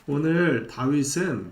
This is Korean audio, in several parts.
오늘 다윗은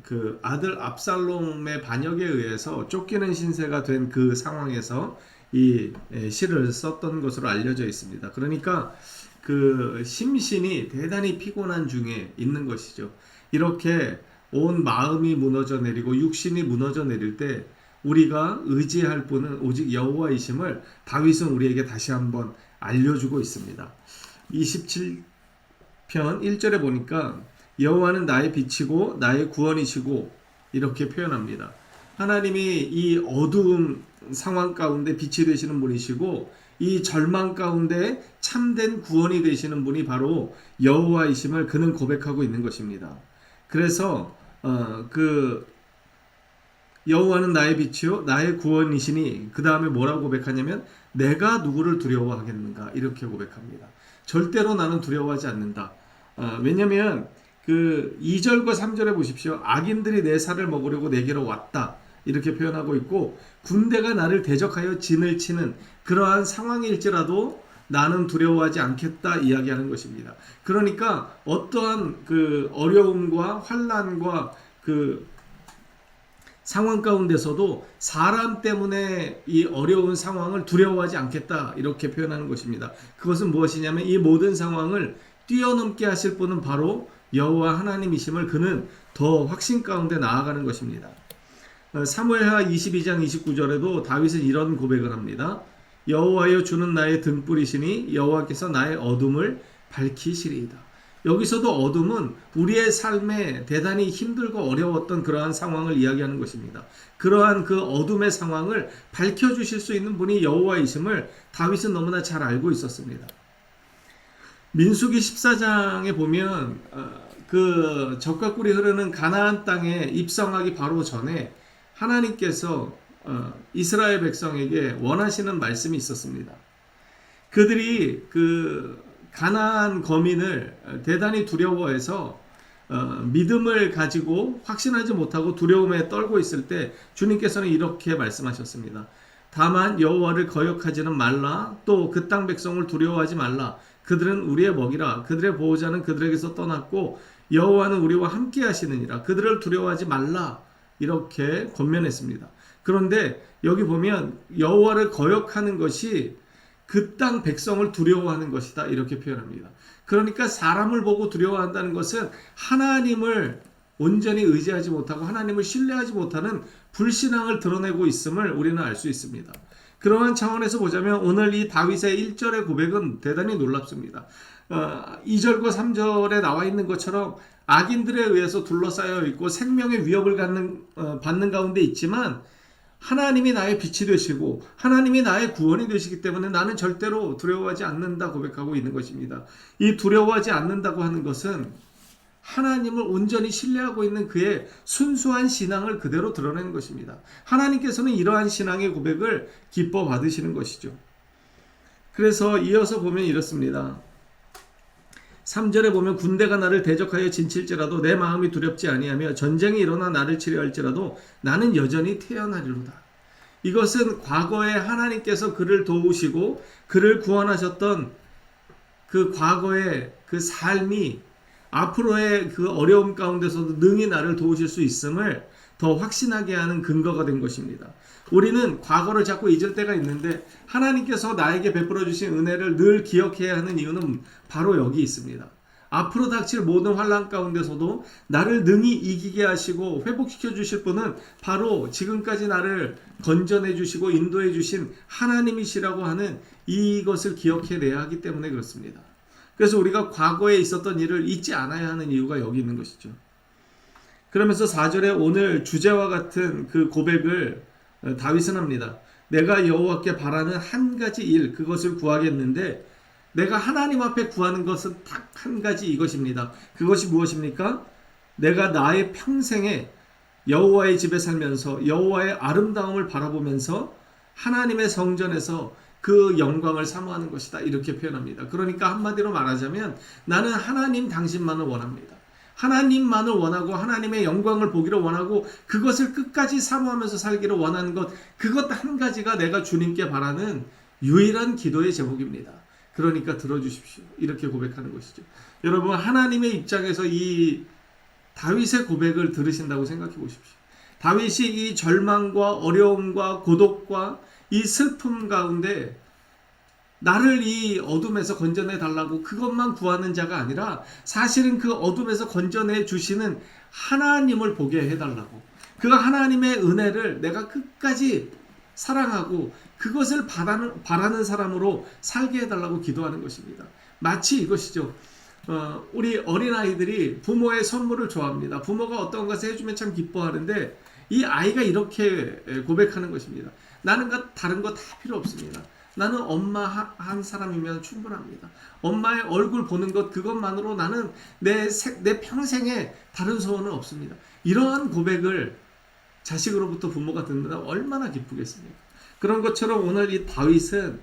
그 아들 압살롬의 반역에 의해서 쫓기는 신세가 된 그 상황에서 이 시를 썼던 것으로 알려져 있습니다. 그러니까 그 심신이 대단히 피곤한 중에 있는 것이죠. 이렇게 온 마음이 무너져 내리고 육신이 무너져 내릴 때 우리가 의지할 분은 오직 여호와이심을 다윗은 우리에게 다시 한번 알려주고 있습니다. 27편 1절에 보니까 여호와는 나의 빛이고 나의 구원이시고 이렇게 표현합니다. 하나님이 이 어두운 상황 가운데 빛이 되시는 분이시고 이 절망 가운데 참된 구원이 되시는 분이 바로 여호와이심을 그는 고백하고 있는 것입니다. 그래서 그 여호와는 나의 빛이요 나의 구원이시니 그 다음에 뭐라고 고백하냐면 내가 누구를 두려워하겠는가 이렇게 고백합니다. 절대로 나는 두려워하지 않는다. 왜냐하면 그 2절과 3절에 보십시오. 악인들이 내 살을 먹으려고 내게로 왔다 이렇게 표현하고 있고 군대가 나를 대적하여 진을 치는 그러한 상황일지라도 나는 두려워하지 않겠다 이야기하는 것입니다. 그러니까 어떠한 그 어려움과 환난과 그 상황 가운데서도 사람 때문에 이 어려운 상황을 두려워하지 않겠다 이렇게 표현하는 것입니다. 그것은 무엇이냐면 이 모든 상황을 뛰어넘게 하실 분은 바로 여호와 하나님이심을 그는 더 확신 가운데 나아가는 것입니다. 사무엘하 22장 29절에도 다윗은 이런 고백을 합니다. 여호와여 주는 나의 등불이시니 여호와께서 나의 어둠을 밝히시리이다. 여기서도 어둠은 우리의 삶에 대단히 힘들고 어려웠던 그러한 상황을 이야기하는 것입니다. 그러한 그 어둠의 상황을 밝혀주실 수 있는 분이 여호와이심을 다윗은 너무나 잘 알고 있었습니다. 민수기 14장에 보면 그 젖과 꿀이 흐르는 가나안 땅에 입성하기 바로 전에 하나님께서 이스라엘 백성에게 원하시는 말씀이 있었습니다. 그들이 그 가나안 거민을 대단히 두려워해서 믿음을 가지고 확신하지 못하고 두려움에 떨고 있을 때 주님께서는 이렇게 말씀하셨습니다. 다만 여호와를 거역하지는 말라. 또 그 땅 백성을 두려워하지 말라. 그들은 우리의 먹이라. 그들의 보호자는 그들에게서 떠났고 여호와는 우리와 함께 하시느니라. 그들을 두려워하지 말라. 이렇게 권면했습니다. 그런데 여기 보면 여호와를 거역하는 것이 그 땅 백성을 두려워하는 것이다 이렇게 표현합니다. 그러니까 사람을 보고 두려워한다는 것은 하나님을 온전히 의지하지 못하고 하나님을 신뢰하지 못하는 불신앙을 드러내고 있음을 우리는 알 수 있습니다. 그러한 차원에서 보자면 오늘 이 다윗의 1절의 고백은 대단히 놀랍습니다. 2절과 3절에 나와 있는 것처럼 악인들에 의해서 둘러싸여 있고 생명의 위협을 받는 가운데 있지만 하나님이 나의 빛이 되시고 하나님이 나의 구원이 되시기 때문에 나는 절대로 두려워하지 않는다 고백하고 있는 것입니다. 이 두려워하지 않는다고 하는 것은 하나님을 온전히 신뢰하고 있는 그의 순수한 신앙을 그대로 드러내는 것입니다. 하나님께서는 이러한 신앙의 고백을 기뻐 받으시는 것이죠. 그래서 이어서 보면 이렇습니다. 3절에 보면 군대가 나를 대적하여 진칠지라도 내 마음이 두렵지 아니하며 전쟁이 일어나 나를 치려 할지라도 나는 여전히 태어나리로다. 이것은 과거에 하나님께서 그를 도우시고 그를 구원하셨던 그 과거의 그 삶이 앞으로의 그 어려움 가운데서도 능히 나를 도우실 수 있음을 더 확신하게 하는 근거가 된 것입니다. 우리는 과거를 자꾸 잊을 때가 있는데 하나님께서 나에게 베풀어 주신 은혜를 늘 기억해야 하는 이유는 바로 여기 있습니다. 앞으로 닥칠 모든 환난 가운데서도 나를 능히 이기게 하시고 회복시켜 주실 분은 바로 지금까지 나를 건져내 주시고 인도해 주신 하나님이시라고 하는 이것을 기억해내야 하기 때문에 그렇습니다. 그래서 우리가 과거에 있었던 일을 잊지 않아야 하는 이유가 여기 있는 것이죠. 그러면서 4절에 오늘 주제와 같은 그 고백을 다윗은 합니다. 내가 여호와께 바라는 한 가지 일, 그것을 구하겠는데 내가 하나님 앞에 구하는 것은 딱 한 가지 이것입니다. 그것이 무엇입니까? 내가 나의 평생에 여호와의 집에 살면서 여호와의 아름다움을 바라보면서 하나님의 성전에서 그 영광을 사모하는 것이다 이렇게 표현합니다. 그러니까 한마디로 말하자면 나는 하나님 당신만을 원합니다. 하나님만을 원하고 하나님의 영광을 보기를 원하고 그것을 끝까지 사모하면서 살기를 원하는 것, 그것 한 가지가 내가 주님께 바라는 유일한 기도의 제목입니다. 그러니까 들어주십시오. 이렇게 고백하는 것이죠. 여러분, 하나님의 입장에서 이 다윗의 고백을 들으신다고 생각해 보십시오. 다윗이 이 절망과 어려움과 고독과 이 슬픔 가운데 나를 이 어둠에서 건져내 달라고 그것만 구하는 자가 아니라 사실은 그 어둠에서 건져내 주시는 하나님을 보게 해달라고, 그 하나님의 은혜를 내가 끝까지 사랑하고 그것을 바라는 사람으로 살게 해달라고 기도하는 것입니다. 마치 이것이죠. 우리 어린아이들이 부모의 선물을 좋아합니다. 부모가 어떤 것을 해주면 참 기뻐하는데 이 아이가 이렇게 고백하는 것입니다. 나는 다른 거 다 필요 없습니다. 나는 엄마 한 사람이면 충분합니다. 엄마의 얼굴 보는 것 그것만으로 나는 내 평생에 다른 소원은 없습니다. 이러한 고백을 자식으로부터 부모가 듣는다 얼마나 기쁘겠습니까? 그런 것처럼 오늘 이 다윗은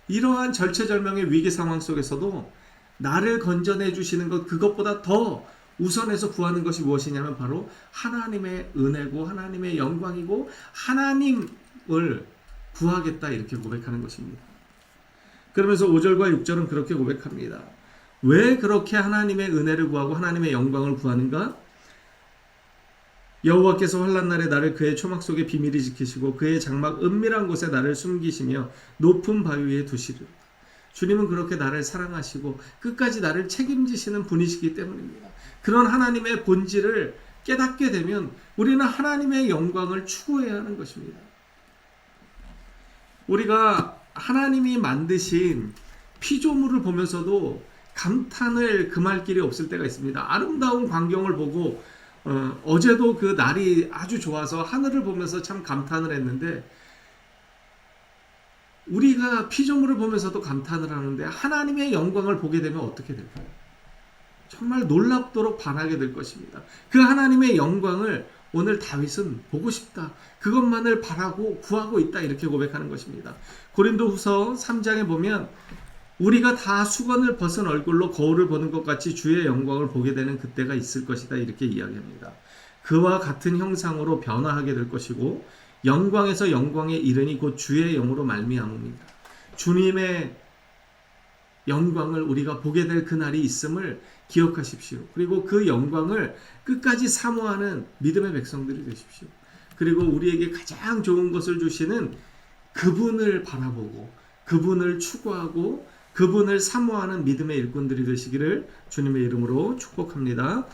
이러한 절체절명의 위기 상황 속에서도 나를 건져내 주시는 것 그것보다 더 우선해서 구하는 것이 무엇이냐면 바로 하나님의 은혜고 하나님의 영광이고 하나님을 구하겠다 이렇게 고백하는 것입니다. 그러면서 5절과 6절은 그렇게 고백합니다. 왜 그렇게 하나님의 은혜를 구하고 하나님의 영광을 구하는가? 여호와께서 환난 날에 나를 그의 초막 속에 비밀히 지키시고 그의 장막 은밀한 곳에 나를 숨기시며 높은 바위 위에 두시리로다. 주님은 그렇게 나를 사랑하시고 끝까지 나를 책임지시는 분이시기 때문입니다. 그런 하나님의 본질을 깨닫게 되면 우리는 하나님의 영광을 추구해야 하는 것입니다. 우리가 하나님이 만드신 피조물을 보면서도 감탄을 금할 길이 없을 때가 있습니다. 아름다운 광경을 보고 어제도 그 날이 아주 좋아서 하늘을 보면서 참 감탄을 했는데, 우리가 피조물을 보면서도 감탄을 하는데 하나님의 영광을 보게 되면 어떻게 될까요? 정말 놀랍도록 반하게 될 것입니다. 그 하나님의 영광을 오늘 다윗은 보고 싶다. 그것만을 바라고 구하고 있다. 이렇게 고백하는 것입니다. 고린도후서 3장에 보면 우리가 다 수건을 벗은 얼굴로 거울을 보는 것 같이 주의 영광을 보게 되는 그때가 있을 것이다. 이렇게 이야기합니다. 그와 같은 형상으로 변화하게 될 것이고 영광에서 영광에 이르니 곧 주의 영으로 말미암습니다. 주님의 영광을 우리가 보게 될 그날이 있음을 기억하십시오. 그리고 그 영광을 끝까지 사모하는 믿음의 백성들이 되십시오. 그리고 우리에게 가장 좋은 것을 주시는 그분을 바라보고 그분을 추구하고 그분을 사모하는 믿음의 일꾼들이 되시기를 주님의 이름으로 축복합니다.